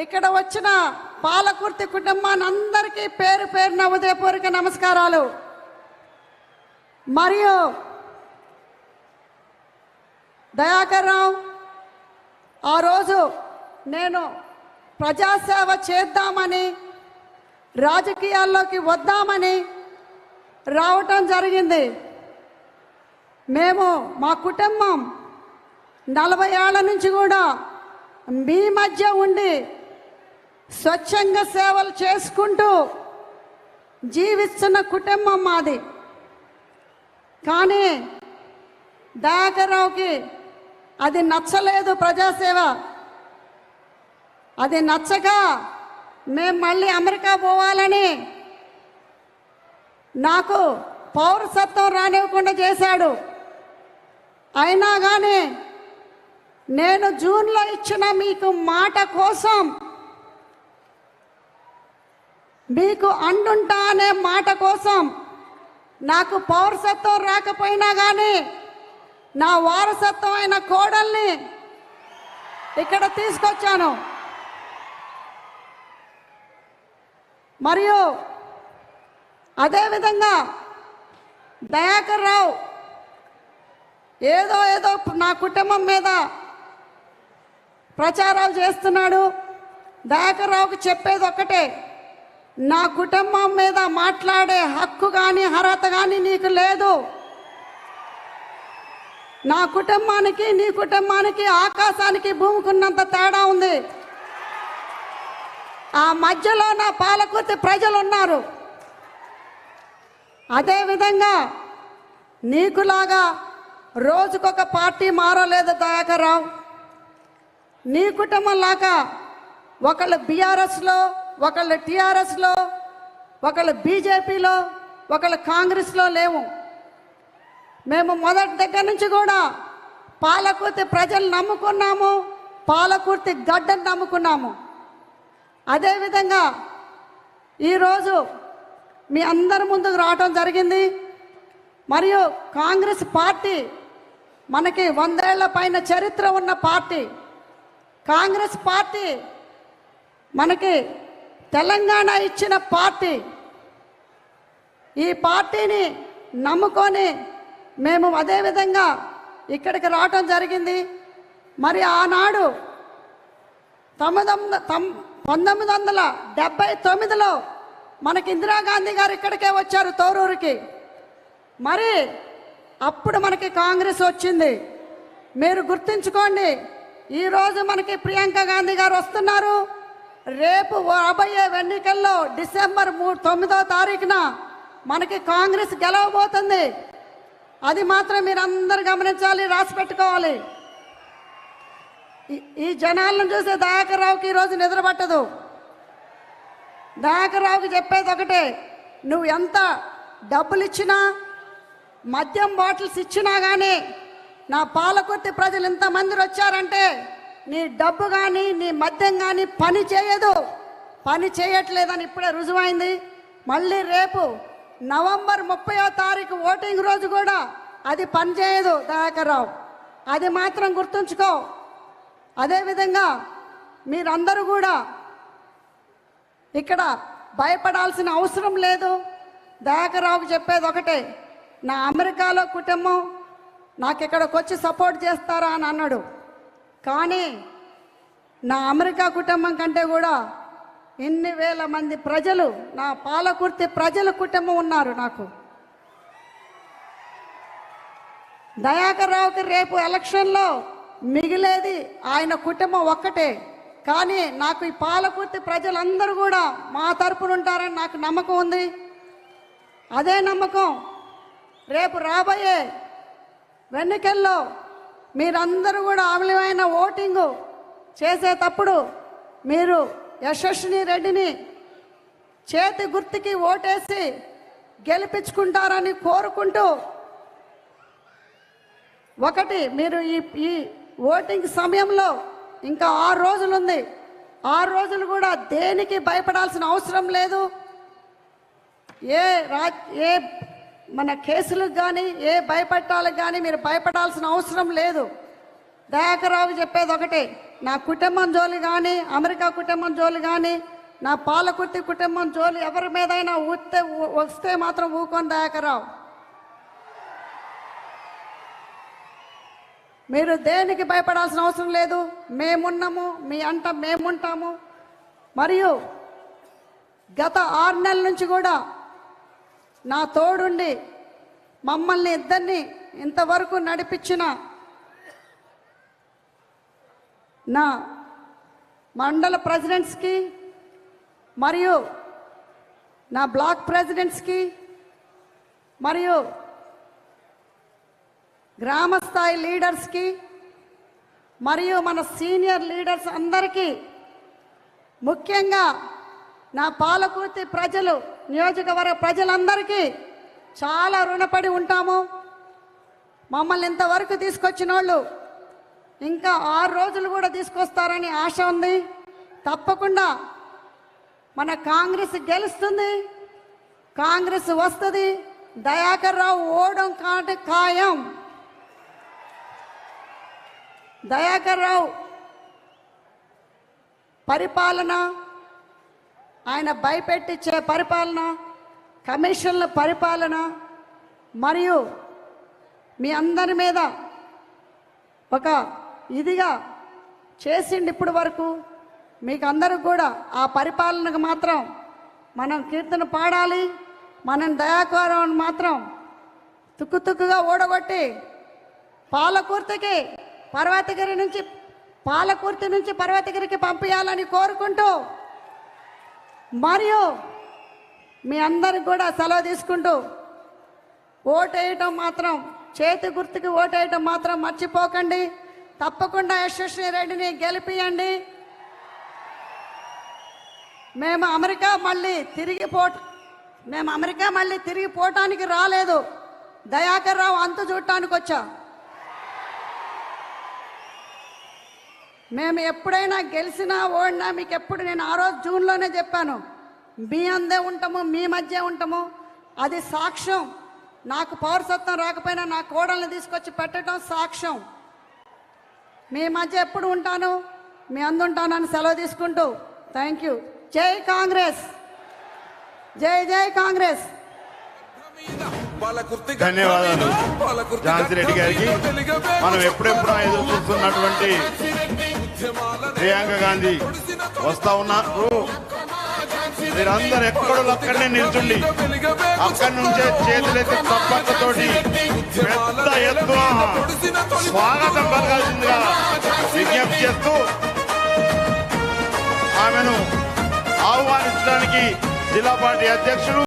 ఇక్కడ వచ్చిన పాలకుర్తి కుటుంబాన్ని అందరికీ పేరు పేరున ఉదయపూర్వక నమస్కారాలు. మరియు దయాకర్ రావు, ఆ రోజు నేను ప్రజాసేవ చేద్దామని రాజకీయాల్లోకి వద్దామని రావటం జరిగింది. మేము మా కుటుంబం 40 ఏళ్ల నుంచి కూడా మీ మధ్య ఉండి స్వచ్ఛంగా సేవలు చేసుకుంటూ జీవిస్తున్న కుటుంబం మాది. కానీ దయాకర్ రావుకి అది నచ్చలేదు, ప్రజాసేవ. అది నచ్చక మేము మళ్ళీ అమెరికా పోవాలని నాకు పౌరసత్వం రానివ్వకుండా చేశాడు. అయినా కానీ నేను జూన్లో ఇచ్చిన మీకు మాట కోసం, మీకు అండుంటా అనే మాట కోసం నాకు పౌరసత్వం రాకపోయినా కానీ నా వారసత్వం అయిన కోడల్ని ఇక్కడ తీసుకొచ్చాను. మరియు అదేవిధంగా దయాకర్ రావు ఏదో నా కుటుంబం మీద ప్రచారాలు చేస్తున్నాడు. దయాకర్ రావుకి చెప్పేది ఒక్కటే, నా కుటుంబం మీద మాట్లాడే హక్కు కానీ అర్హత కానీ నీకు లేదు. నా కుటుంబానికి నీ కుటుంబానికి ఆకాశానికి భూమికి ఉన్నంత తేడా ఉంది. ఆ మధ్యలో నా పాలకుర్తి ప్రజలు ఉన్నారు. అదేవిధంగా నీకులాగా రోజుకొక పార్టీ మారలేదు దయాకర్ రావు. నీ కుటుంబం లాగా ఒకళ్ళు బీఆర్ఎస్లో, ఒకళ్ళు టీఆర్ఎస్లో, ఒకళ్ళు బీజేపీలో, ఒకళ్ళు కాంగ్రెస్లో లేవు. మేము మొదటి దగ్గర నుంచి కూడా పాలకుర్తి ప్రజలు నమ్ముకున్నాము, పాలకుర్తి గడ్డను నమ్ముకున్నాము. అదేవిధంగా ఈరోజు మీ అందరి ముందుకు రావటం జరిగింది. మరియు కాంగ్రెస్ పార్టీ మనకి 100 ఏళ్ల పైన చరిత్ర ఉన్న పార్టీ. కాంగ్రెస్ పార్టీ మనకి తెలంగాణ ఇచ్చిన పార్టీ. ఈ పార్టీని నమ్ముకొని మేము అదేవిధంగా ఇక్కడికి రావటం జరిగింది. మరి ఆనాడు 1979లో మనకి ఇందిరాగాంధీ గారు ఇక్కడికే వచ్చారు, తోరూరుకి. మరి అప్పుడు మనకి కాంగ్రెస్ వచ్చింది. మీరు గుర్తుంచుకోండి, ఈరోజు మనకి ప్రియాంక గాంధీ గారు వస్తున్నారు. రేపు రాబోయే ఎన్నికల్లో డిసెంబర్ 9వ తారీఖున మనకి కాంగ్రెస్ గెలవబోతుంది. అది మాత్రం మీరు అందరు గమనించాలి, రాసి పెట్టుకోవాలి. ఈ జనాలను చూసే దయాకర్ రావుకి ఈరోజు నిద్ర పట్టదు. దయాకర్ రావుకి చెప్పేది ఒకటే, నువ్వు ఎంత డబ్బులు ఇచ్చినా, మద్యం బాటిల్స్ ఇచ్చినా కానీ నా పాలకుర్తి ప్రజలు ఇంతమంది వచ్చారంటే నీ డబ్బు కానీ నీ మద్యం కానీ పని చేయదు. పని చేయట్లేదని ఇప్పుడే రుజువైంది. మళ్ళీ రేపు నవంబర్ 30వ తారీఖు ఓటింగ్ రోజు కూడా అది పనిచేయదు దయాకర్ రావు. అది మాత్రం గుర్తుంచుకో. అదేవిధంగా మీరందరూ కూడా ఇక్కడ భయపడాల్సిన అవసరం లేదు. దయాకర్ రావుకి చెప్పేది ఒకటే, నా అమెరికాలో కుటుంబం నాకు ఇక్కడికి వచ్చి సపోర్ట్ చేస్తారా అని అన్నాడు. కానీ నా అమెరికా కుటుంబం కంటే కూడా ఇన్ని వేల మంది ప్రజలు, నా పాలకుర్తి ప్రజల కుటుంబం ఉన్నారు నాకు. దయాకర్ రావుకి రేపు ఎలక్షన్లో మిగిలేది ఆయన కుటుంబం ఒక్కటే. కానీ నాకు ఈ పాలకుర్తి ప్రజలందరూ కూడా మా తరపున ఉంటారని నాకు నమ్మకం ఉంది. అదే నమ్మకం రేపు రాబోయే ఎన్నికల్లో మీరందరూ కూడా అమలమైన ఓటింగు చేసేటప్పుడు మీరు యశస్విని రెడ్డిని చేతి గుర్తుకి ఓటేసి గెలిపించుకుంటారని కోరుకుంటూ, ఒకటి మీరు ఈ ఓటింగ్ సమయంలో ఇంకా 6 రోజులు ఉంది. 6 రోజులు కూడా దేనికి భయపడాల్సిన అవసరం లేదు. ఏ మన కేసులకు కానీ ఏ భయపట్టాలకు కానీ మీరు భయపడాల్సిన అవసరం లేదు. దయాకర్రావు చెప్పేది ఒకటే, నా కుటుంబం జోలి కానీ, అమెరికా కుటుంబం జోలి కానీ, నా పాలకుర్తి కుటుంబం జోలి ఎవరి మీదైనా వస్తే మాత్రం ఊకొని దయాకర్రావు. మీరు దేనికి భయపడాల్సిన అవసరం లేదు. మేమున్నాము, మీ అంట మేముంటాము. మరియు గత 6 నెలల నుంచి కూడా నా తోడుండి మమ్మల్ని ఇద్దరిని ఇంతవరకు నడిపించిన నా మండల ప్రెసిడెంట్స్కి మరియు నా బ్లాక్ ప్రెసిడెంట్స్కి మరియు గ్రామ స్థాయి లీడర్స్కి మరియు మన సీనియర్ లీడర్స్ అందరికీ, ముఖ్యంగా నా పాలకుర్తి ప్రజలు, నియోజకవర్గ ప్రజలందరికీ చాలా రుణపడి ఉంటాము. మమ్మల్ని ఇంతవరకు తీసుకొచ్చిన వాళ్ళు ఇంకా 6 రోజులు కూడా తీసుకొస్తారని ఆశ ఉంది. తప్పకుండా మన కాంగ్రెస్ గెలుస్తుంది, కాంగ్రెస్ వస్తుంది. దయాకర్రావు ఓడం కాటి ఖాయం. దయాకర్రావు పరిపాలన, ఆయన భయపెట్టించే పరిపాలన, కమిషన్ల పరిపాలన మరియు మీ అందరి మీద ఒక ఇదిగా చేసిండి ఇప్పటి వరకు. మీకు అందరికి కూడా ఆ పరిపాలనకు మాత్రం మనం కీర్తన పాడాలి. మనం దయాకర్రావుని మాత్రం తుక్కుగా ఓడగొట్టి పాలకుర్తి నుంచి పర్వతగిరికి పంపించాలని కోరుకుంటూ, మరియు మీ అందరికి కూడా సెలవు తీసుకుంటూ, ఓటేయటం మాత్రం, చేతి గుర్తుకి ఓటేయటం మాత్రం మర్చిపోకండి. తప్పకుండా యశస్వి రెడ్డిని గెలిపియండి. మేము అమెరికా మళ్ళీ తిరిగి పోవటానికి రాలేదు. దయాకర్రావు అంతు చూడటానికి వచ్చా. మేము ఎప్పుడైనా గెలిచినా ఓడినా మీకు ఎప్పుడు, నేను ఆ రోజు జూన్లోనే చెప్పాను, మీ అందే ఉంటాము, మీ మధ్య ఉంటాము. అది సాక్ష్యం. నాకు పౌరసత్వం రాకపోయినా నా కోడల్ని తీసుకొచ్చి పెట్టడం సాక్ష్యం. మీ మధ్య ఎప్పుడు ఉంటాను, మీ అందుంటానని సెలవు తీసుకుంటూ, థ్యాంక్ యూ. జై కాంగ్రెస్, జై జై కాంగ్రెస్. ధన్యవాదాలు ఝాన్సీ రెడ్డి గారికి. మనం ఎప్పుడెప్పుడు ఎదురు చూస్తున్నటువంటి ప్రియాంక గాంధీ వస్తా ఉన్నారు. మీరందరూ ఎక్కడో అక్కడనే నిల్చుండి అక్కడి నుంచే చేతులెత్తి తప్పకతోటి పెద్ద ఎత్తున స్వాగతం పలకాల్సిందిగా విజ్ఞప్తి చేస్తూ ఆమెను ఆహ్వానించడానికి జిల్లా పార్టీ అధ్యక్షులు